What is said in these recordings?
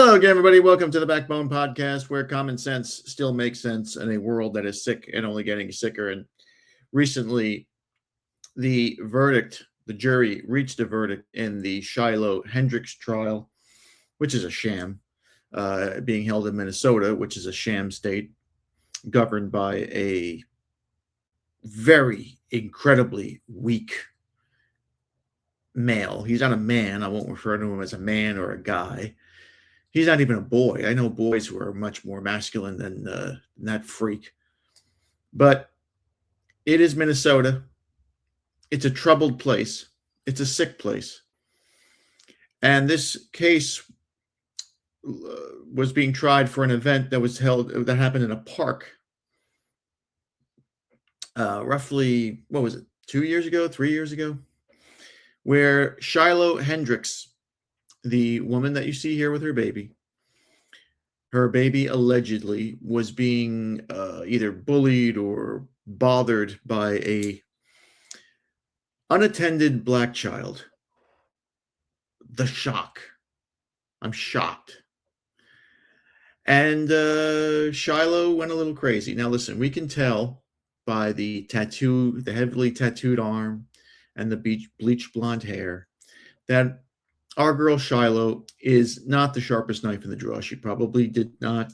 Hello again, everybody. Welcome to the Backbone Podcast, where common sense still makes sense in a world that is sick and only getting sicker. And recently, the jury reached a verdict in the Shiloh Hendrix trial, which is a sham, being held in Minnesota, which is a sham state governed by a very incredibly weak male. He's not a man. I won't refer to him as a man or a guy. He's not even a boy. I know boys who are much more masculine than that freak. But it is Minnesota. It's a troubled place. It's a sick place. And this case was being tried for an event that happened in a park. Roughly, 2 years ago, 3 years ago, where Shiloh Hendrix, the woman that you see here with her baby allegedly was being either bullied or bothered by a unattended black child. The shock. I'm shocked. And Shiloh went a little crazy. Now listen, we can tell by the heavily tattooed arm and the bleached blonde hair that our girl Shiloh is not the sharpest knife in the drawer. She probably did not,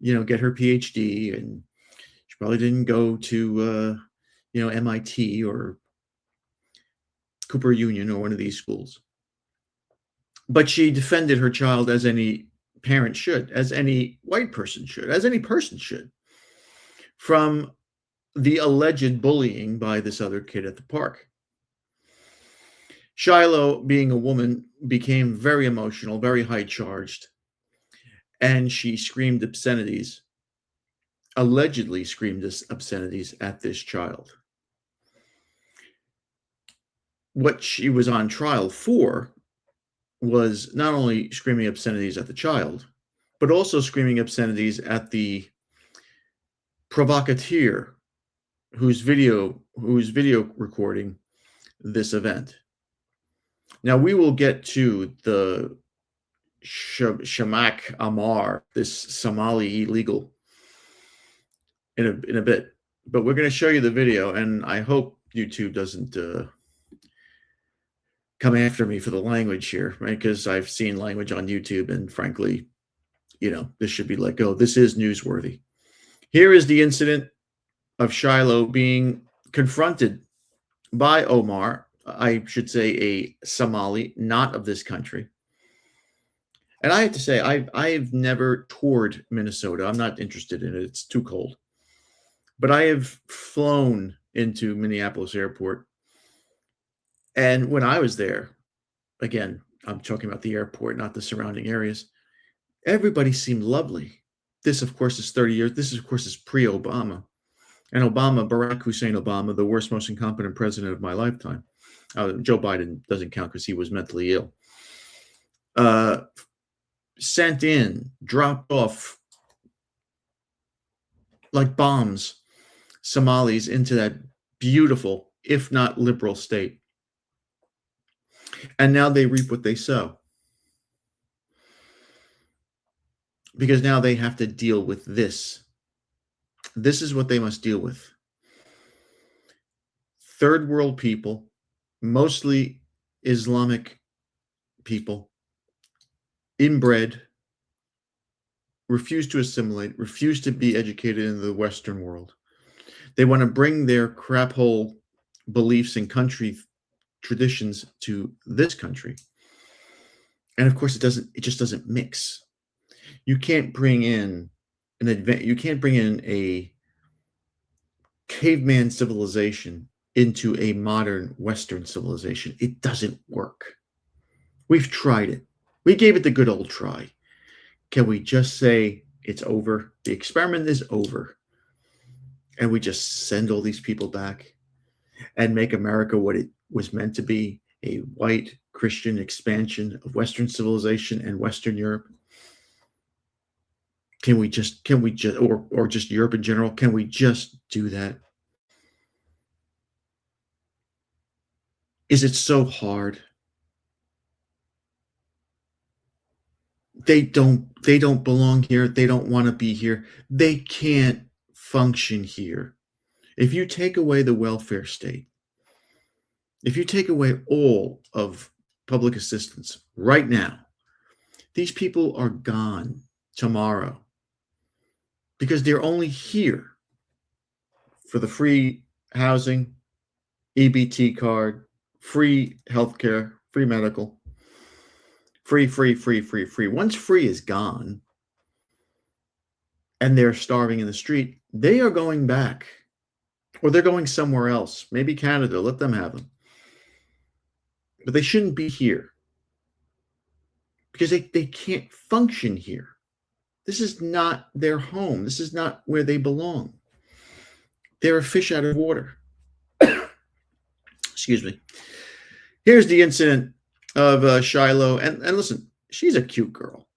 get her PhD, and she probably didn't go to, MIT or Cooper Union or one of these schools. But she defended her child as any parent should, as any white person should, as any person should, from the alleged bullying by this other kid at the park. Shiloh, being a woman, became very emotional, very high-charged, and she screamed obscenities, allegedly screamed obscenities at this child. What she was on trial for was not only screaming obscenities at the child, but also screaming obscenities at the provocateur who's video recording this event. Now, we will get to the Sharmake Omar, this Somali illegal, in a bit. But we're going to show you the video, and I hope YouTube doesn't come after me for the language here, right? Because I've seen language on YouTube, and frankly, this should be let go. This is newsworthy. Here is the incident of Shiloh being confronted by Omar, I should say a Somali, not of this country. And I have to say, I've never toured Minnesota. I'm not interested in it. It's too cold. But I have flown into Minneapolis Airport. And when I was there, again, I'm talking about the airport, not the surrounding areas, everybody seemed lovely. This, of course, is 30 years. This, of course, is pre-Obama. And Barack Hussein Obama, the worst, most incompetent president of my lifetime. Joe Biden doesn't count because he was mentally ill. Sent in, dropped off like bombs, Somalis into that beautiful, if not liberal state. And now they reap what they sow. Because now they have to deal with this. This is what they must deal with. Third world people, mostly Islamic people, inbred, refuse to assimilate, refuse to be educated in the Western world. They want to bring their crap hole beliefs and country traditions to this country. And of course, it just doesn't mix. You can't bring in a caveman civilization into a modern Western civilization. It doesn't work. We've tried it. We gave it the good old try. Can we just say it's over? The experiment is over. And we just send all these people back and make America what it was meant to be, a white Christian expansion of Western civilization and Western Europe? Can we just, or just Europe in general, can we just do that? Is it so hard? They don't belong here. They don't want to be here. They can't function here. If you take away the welfare state, if you take away all of public assistance right now, these people are gone tomorrow because they're only here for the free housing, EBT card, free healthcare, free medical, free, free, free, free, free. Once free is gone and they're starving in the street, they are going back or they're going somewhere else, maybe Canada, let them have them. But they shouldn't be here because they can't function here. This is not their home. This is not where they belong. They're a fish out of water. Excuse me. Here's the incident of Shiloh. And listen, she's a cute girl,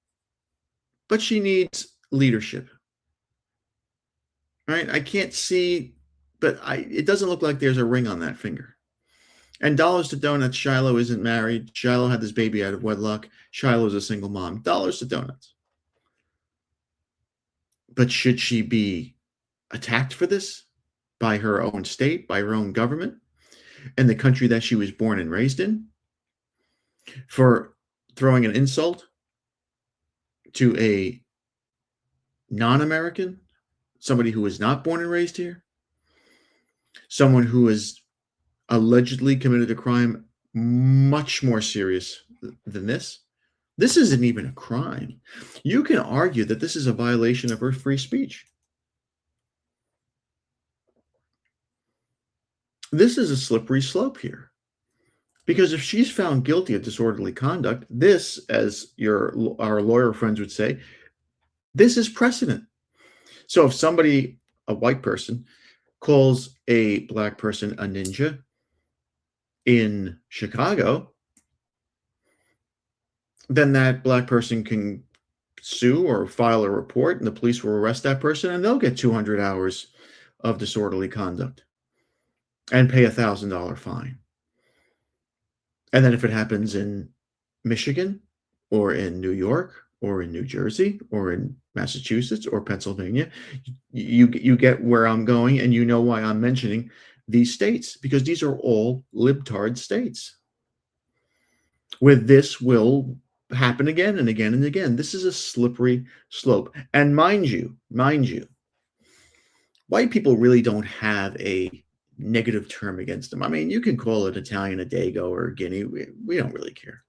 but she needs leadership. Right? I can't see, but it doesn't look like there's a ring on that finger. And dollars to donuts, Shiloh isn't married. Shiloh had this baby out of wedlock. Shiloh's a single mom. Dollars to donuts. But should she be attacked for this by her own state, by her own government, and the country that she was born and raised in, for throwing an insult to a non-American, somebody who was not born and raised here, someone who has allegedly committed a crime much more serious than this? This isn't even a crime. You can argue that this is a violation of her free speech. This is a slippery slope here. Because if she's found guilty of disorderly conduct, this, as our lawyer friends would say, this is precedent. So if somebody, a white person, calls a black person a ninja in Chicago, then that black person can sue or file a report, and the police will arrest that person, and they'll get 200 hours of disorderly conduct and pay $1,000 fine. And then if it happens in Michigan or in New York or in New Jersey or in Massachusetts or Pennsylvania, you get where I'm going, and you know why I'm mentioning these states, because these are all libtard states where this will happen again and again and again. This is a slippery slope. And mind you, white people really don't have a negative term against them. I mean, you can call it Italian a Dago or a Guinea. We don't really care.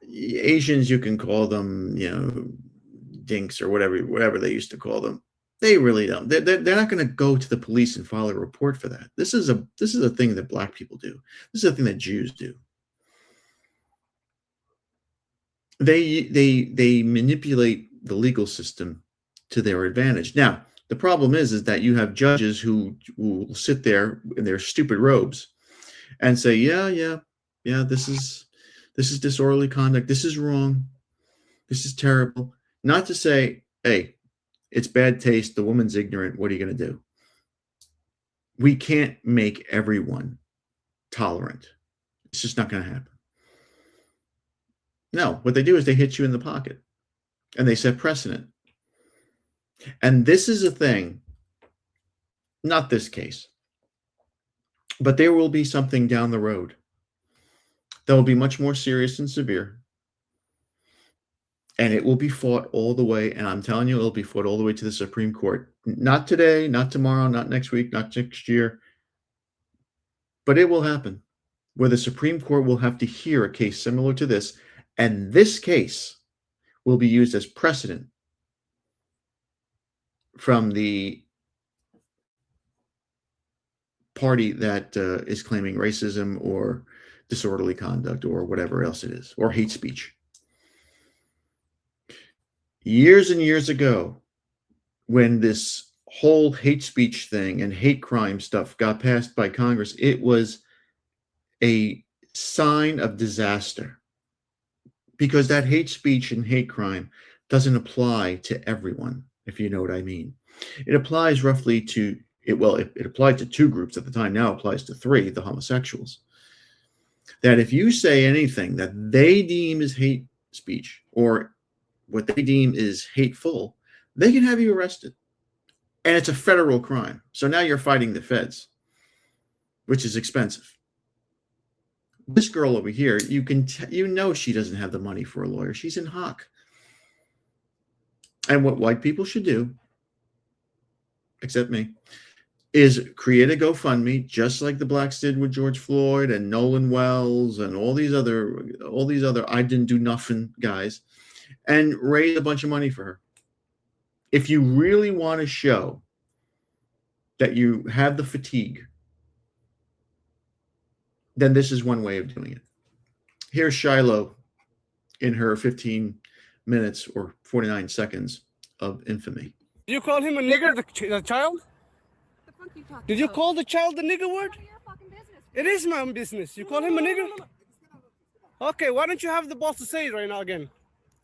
Asians, you can call them, dinks or whatever they used to call them. They really don't. They're not going to go to the police and file a report for that. This is a thing that black people do. This is a thing that Jews do. They manipulate the legal system to their advantage. Now, the problem is that you have judges who will sit there in their stupid robes and say, yeah, this is disorderly conduct. This is wrong. This is terrible. Not to say, hey, it's bad taste. The woman's ignorant. What are you going to do? We can't make everyone tolerant. It's just not going to happen. No, what they do is they hit you in the pocket and they set precedent. And this is a thing, not this case, but there will be something down the road that will be much more serious and severe. And it will be fought all the way. And I'm telling you, it'll be fought all the way to the Supreme Court. Not today, not tomorrow, not next week, not next year. But it will happen where the Supreme Court will have to hear a case similar to this. And this case will be used as precedent from the party that is claiming racism or disorderly conduct or whatever else it is, or hate speech. Years and years ago, when this whole hate speech thing and hate crime stuff got passed by Congress, it was a sign of disaster, because that hate speech and hate crime doesn't apply to everyone, if you know what I mean. It applies roughly to, it applied to 2 groups at the time, now it applies to 3, the homosexuals. That if you say anything that they deem as hate speech or what they deem is hateful, they can have you arrested. And it's a federal crime. So now you're fighting the feds, which is expensive. This girl over here, you know she doesn't have the money for a lawyer. She's in hock. And what white people should do, except me, is create a GoFundMe, just like the blacks did with George Floyd and Nolan Wells and all these other I didn't do nothing guys, and raise a bunch of money for her. If you really want to show that you have the fatigue, then this is one way of doing it. Here's Shiloh in her 15 minutes or 49 seconds of infamy. Did you call him a nigger, the child? The fuck you talking Did you about? call the child the nigger word? None of your fucking business. It is my own business. You call him a nigger? Okay, why don't you have the balls to say it right now again?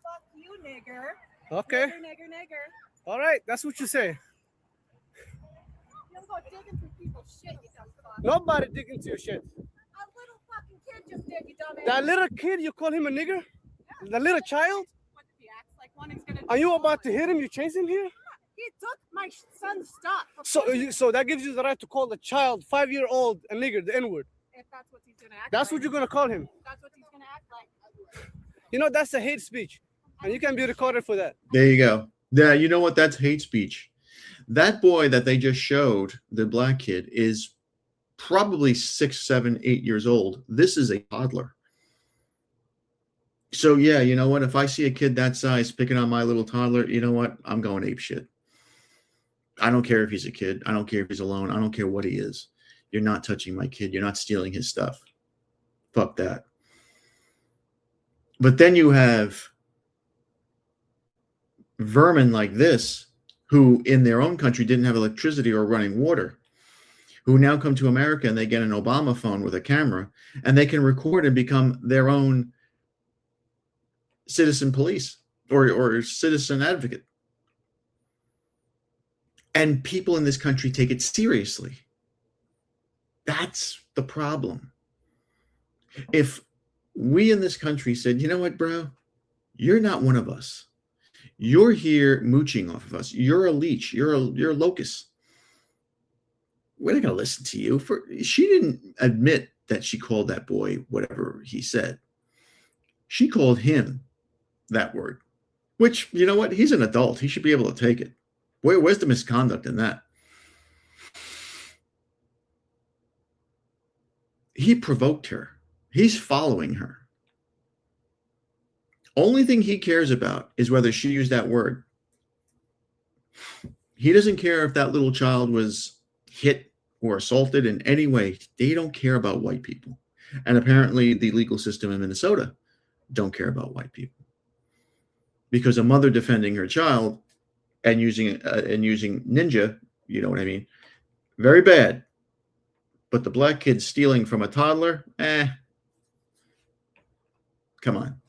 Fuck you, nigger. Okay. Nigger. All right, that's what you say. You don't go digging through people's shit, you dumb fuck. Nobody dig into your shit. A little fucking kid just did, you dumbass. That little kid, you call him a nigger? Yeah. The little child? What if he acts like one, he's gonna Are you do about to it. hit him? You chase him here? He took my son's stuff. So that gives you the right to call the child, 5-year-old, a nigger, the N-word. If that's what he's gonna act That's like. what you're gonna call him. That's what he's gonna act like. You know, that's a hate speech. And you can be recorded for that. There you go. Yeah, you know what? That's hate speech. That boy that they just showed, the black kid, is probably 6, 7, 8 years old. This is a toddler. So yeah, you know what? If I see a kid that size picking on my little toddler, you know what? I'm going ape shit. I don't care if he's a kid. I don't care if he's alone. I don't care what he is. You're not touching my kid. You're not stealing his stuff. Fuck that. But then you have vermin like this, who in their own country didn't have electricity or running water, who now come to America and they get an Obama phone with a camera and they can record and become their own citizen police or citizen advocate. And people in this country take it seriously. That's the problem. If we in this country said, you know what, bro, you're not one of us. You're here mooching off of us. You're a leech. You're a locust. We're not going to listen to you. She didn't admit that she called that boy whatever he said. She called him that word, which, you know what? He's an adult. He should be able to take it. Where's the misconduct in that? He provoked her. He's following her. Only thing he cares about is whether she used that word. He doesn't care if that little child was hit or assaulted in any way. They don't care about white people. And apparently the legal system in Minnesota don't care about white people. Because a mother defending her child and using ninja, you know what I mean? Very bad. But the black kid stealing from a toddler, come on.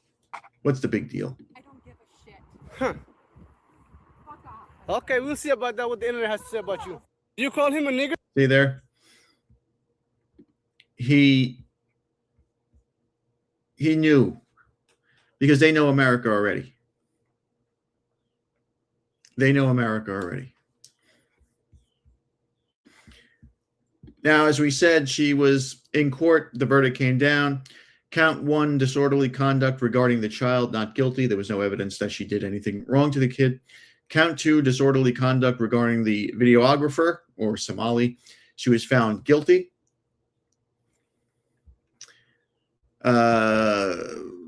What's the big deal? I don't give a shit. Huh. Fuck off. Okay, we'll see about that, what the internet has to say about you. You call him a nigger? See there? He knew, because they know America already. They know America already. Now, as we said, she was in court. The verdict came down. Count 1, disorderly conduct regarding the child, not guilty. There was no evidence that she did anything wrong to the kid. Count 2, disorderly conduct regarding the videographer, or Somali. She was found guilty.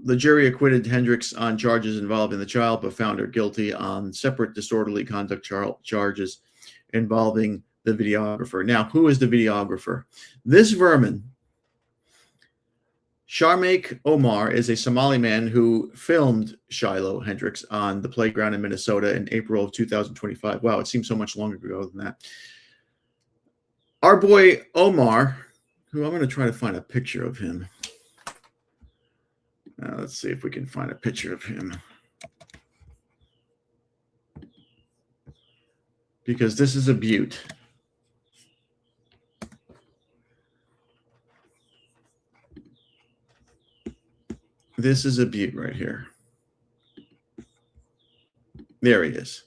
The jury acquitted Hendrix on charges involving the child, but found her guilty on separate disorderly conduct charges involving the videographer. Now, who is the videographer? This vermin, Sharmake Omar, is a Somali man who filmed Shiloh Hendrix on the playground in Minnesota in April of 2025. Wow, it seems so much longer ago than that. Our boy Omar, who I'm going to try to find a picture of him. Let's see if we can find a picture of him. Because this is a beaut. This is a beaut right here. There he is.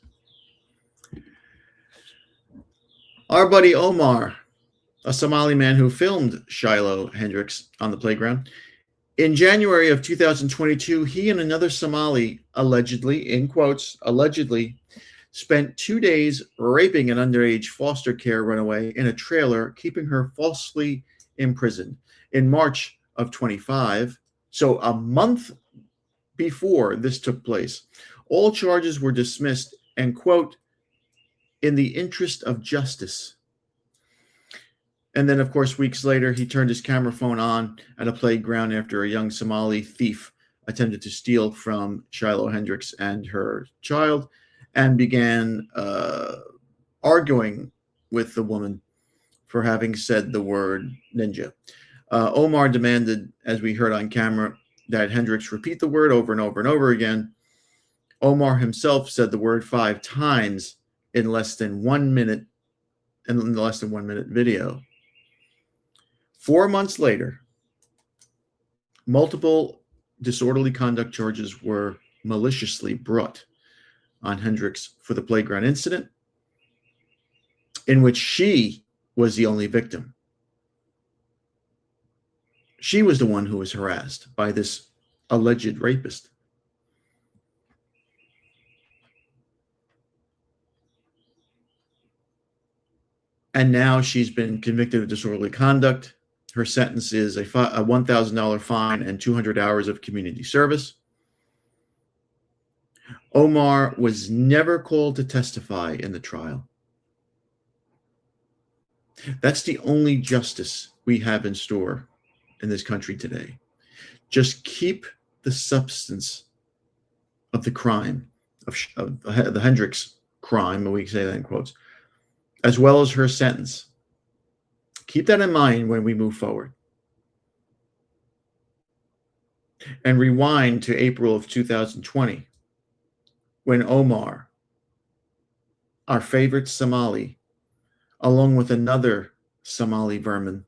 Our buddy Omar, a Somali man who filmed Shiloh Hendrix on the playground. In January of 2022, he and another Somali allegedly, in quotes, allegedly, spent 2 days raping an underage foster care runaway in a trailer, keeping her falsely imprisoned. In March of 25, so a month before this took place, all charges were dismissed and, quote, in the interest of justice. And then, of course, weeks later, he turned his camera phone on at a playground after a young Somali thief attempted to steal from Shiloh Hendrix and her child and began arguing with the woman for having said the word ninja. Omar demanded, as we heard on camera, that Hendrix repeat the word over and over and over again. Omar himself said the word 5 times in less than 1 minute, in the less than 1 minute video. 4 months later, multiple disorderly conduct charges were maliciously brought on Hendrix for the playground incident, in which she was the only victim. She was the one who was harassed by this alleged rapist. And now she's been convicted of disorderly conduct. Her sentence is a $1,000 fine and 200 hours of community service. Omar was never called to testify in the trial. That's the only justice we have in store in this country today. Just keep the substance of the crime, of the Hendrix crime, and we say that in quotes, as well as her sentence. Keep that in mind when we move forward. And rewind to April of 2020, when Omar, our favorite Somali, along with another Somali vermin,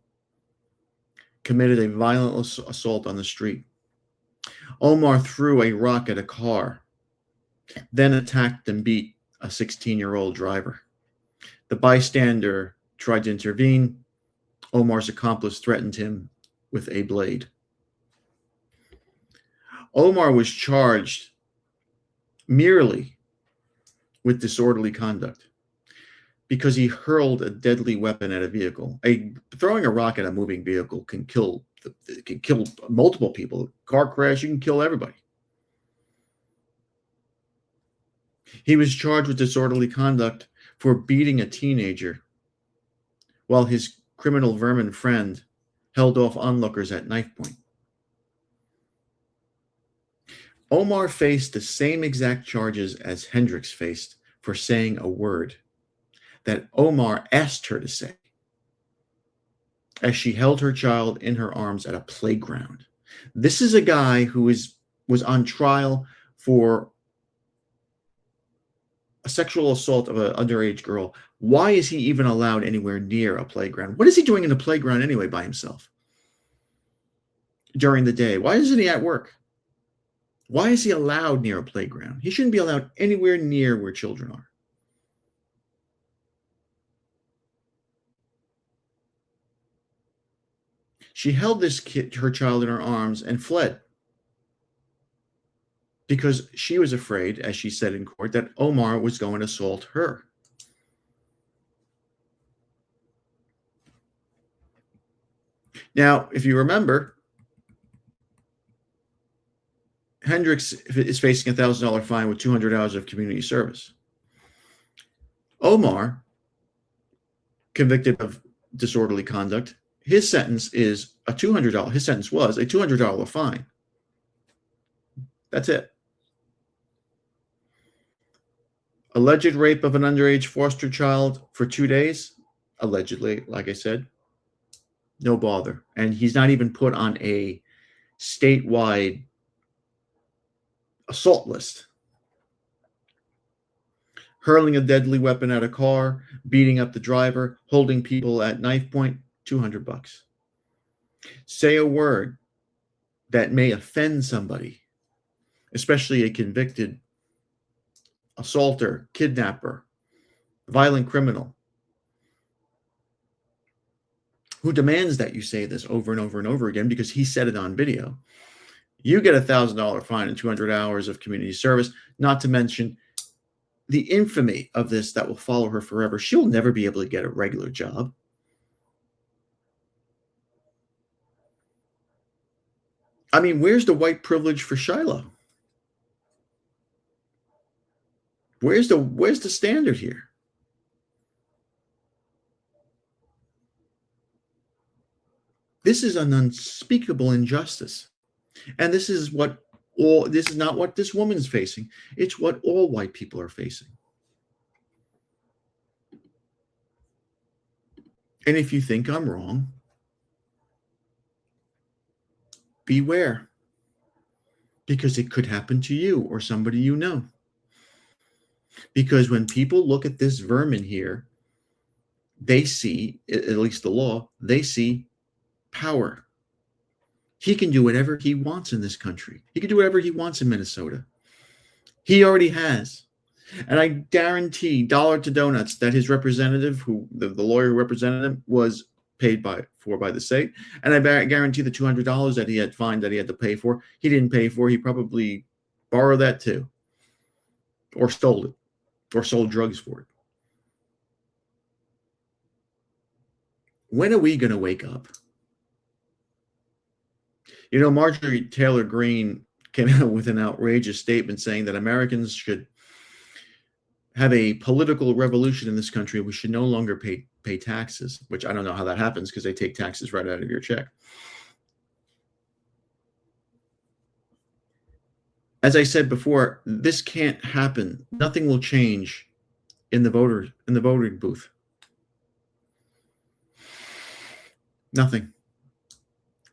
committed a violent assault on the street. Omar threw a rock at a car, then attacked and beat a 16-year-old driver. The bystander tried to intervene. Omar's accomplice threatened him with a blade. Omar was charged merely with disorderly conduct because he hurled a deadly weapon at a vehicle. Throwing a rock at a moving vehicle can kill multiple people. Car crash, you can kill everybody. He was charged with disorderly conduct for beating a teenager while his criminal vermin friend held off onlookers at knife point. Omar faced the same exact charges as Hendrix faced for saying a word that Omar asked her to say as she held her child in her arms at a playground. This is a guy who was on trial for a sexual assault of an underage girl. Why is he even allowed anywhere near a playground? What is he doing in the playground anyway by himself during the day? Why isn't he at work? Why is he allowed near a playground? He shouldn't be allowed anywhere near where children are. She held her child in her arms and fled because she was afraid, as she said in court, that Omar was going to assault her. Now, if you remember, Hendrix is facing a $1,000 fine with 200 hours of community service. Omar, convicted of disorderly conduct, his sentence is a $200. His sentence was a $200 fine. That's it. Alleged rape of an underage foster child for 2 days, allegedly, like I said, no bother. And he's not even put on a statewide assault list. Hurling a deadly weapon at a car, beating up the driver, holding people at knife point, $200. Say a word that may offend somebody, especially a convicted assaulter, kidnapper, violent criminal, who demands that you say this over and over and over again because he said it on video, you get a $1,000 fine and 200 hours of community service, not to mention the infamy of this that will follow her forever. She'll never be able to get a regular job. I mean, where's the white privilege for Shiloh? Where's the standard here? This is an unspeakable injustice. And this is not what this woman's facing. It's what all white people are facing. And if you think I'm wrong, beware, because it could happen to you or somebody you know. Because when people look at this vermin here, they see, at least the law, they see power. He can do whatever he wants in this country. He can do whatever he wants in Minnesota. He already has. And I guarantee, dollar to donuts, that his representative, the lawyer who represented him, was paid by the state. And I guarantee the $200 that he had fined that he had to pay for, he didn't pay for. He probably borrowed that too, or stole it, or sold drugs for it. When are we going to wake up? You know, Marjorie Taylor Greene came out with an outrageous statement saying that Americans should have a political revolution in this country. We should no longer pay taxes, which I don't know how that happens because they take taxes right out of your check. As I said before, this can't happen. Nothing will change in the voting booth. Nothing.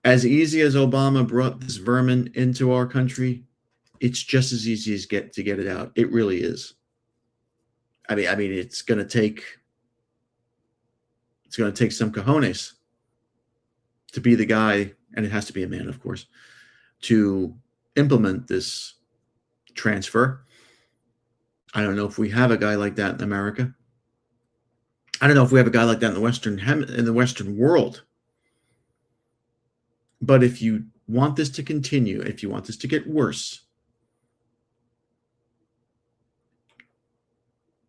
As easy as Obama brought this vermin into our country, it's just as easy as to get it out. It really is. I mean, it's going to take some cojones to be the guy, and it has to be a man, of course, to implement this transfer. I don't know if we have a guy like that in America. I don't know if we have a guy like that in the Western world. But if you want this to continue, if you want this to get worse,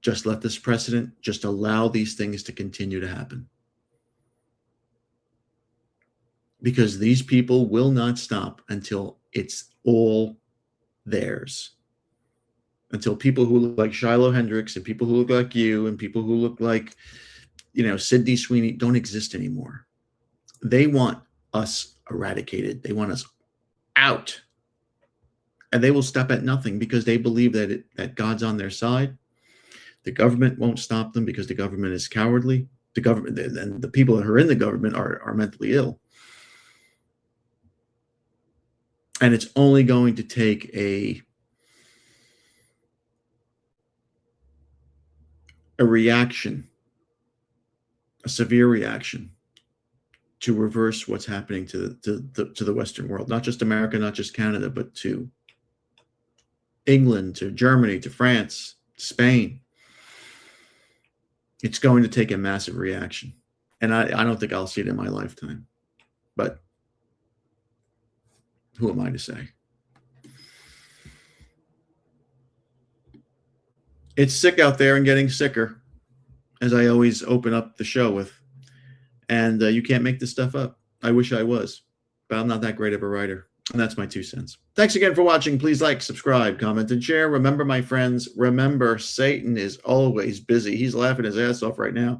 just let this precedent, just allow these things to continue to happen. Because these people will not stop until it's all theirs. Until people who look like Shiloh Hendrix and people who look like you and people who look like, Sydney Sweeney don't exist anymore. They want us eradicated. They want us out. And they will stop at nothing because they believe that God's on their side. The government won't stop them because the government is cowardly. The government and the people that are in the government are mentally ill. And it's only going to take a reaction, a severe reaction, to reverse what's happening to the Western world, not just America, not just Canada, but to England, to Germany, to France, Spain. It's going to take a massive reaction. And I don't think I'll see it in my lifetime. But who am I to say? It's sick out there and getting sicker, as I always open up the show with. And you can't make this stuff up. I wish I was, but I'm not that great of a writer. And that's my 2 cents. Thanks again for watching. Please like, subscribe, comment, and share. Remember, my friends, remember, Satan is always busy. He's laughing his ass off right now.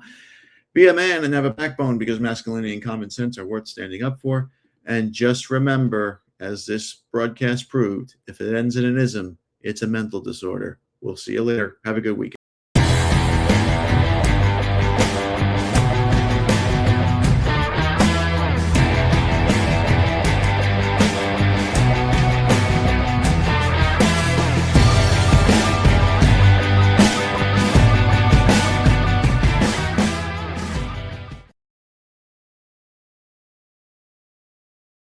Be a man and have a backbone, because masculinity and common sense are worth standing up for. And just remember, as this broadcast proved, if it ends in an ism, it's a mental disorder. We'll see you later. Have a good weekend.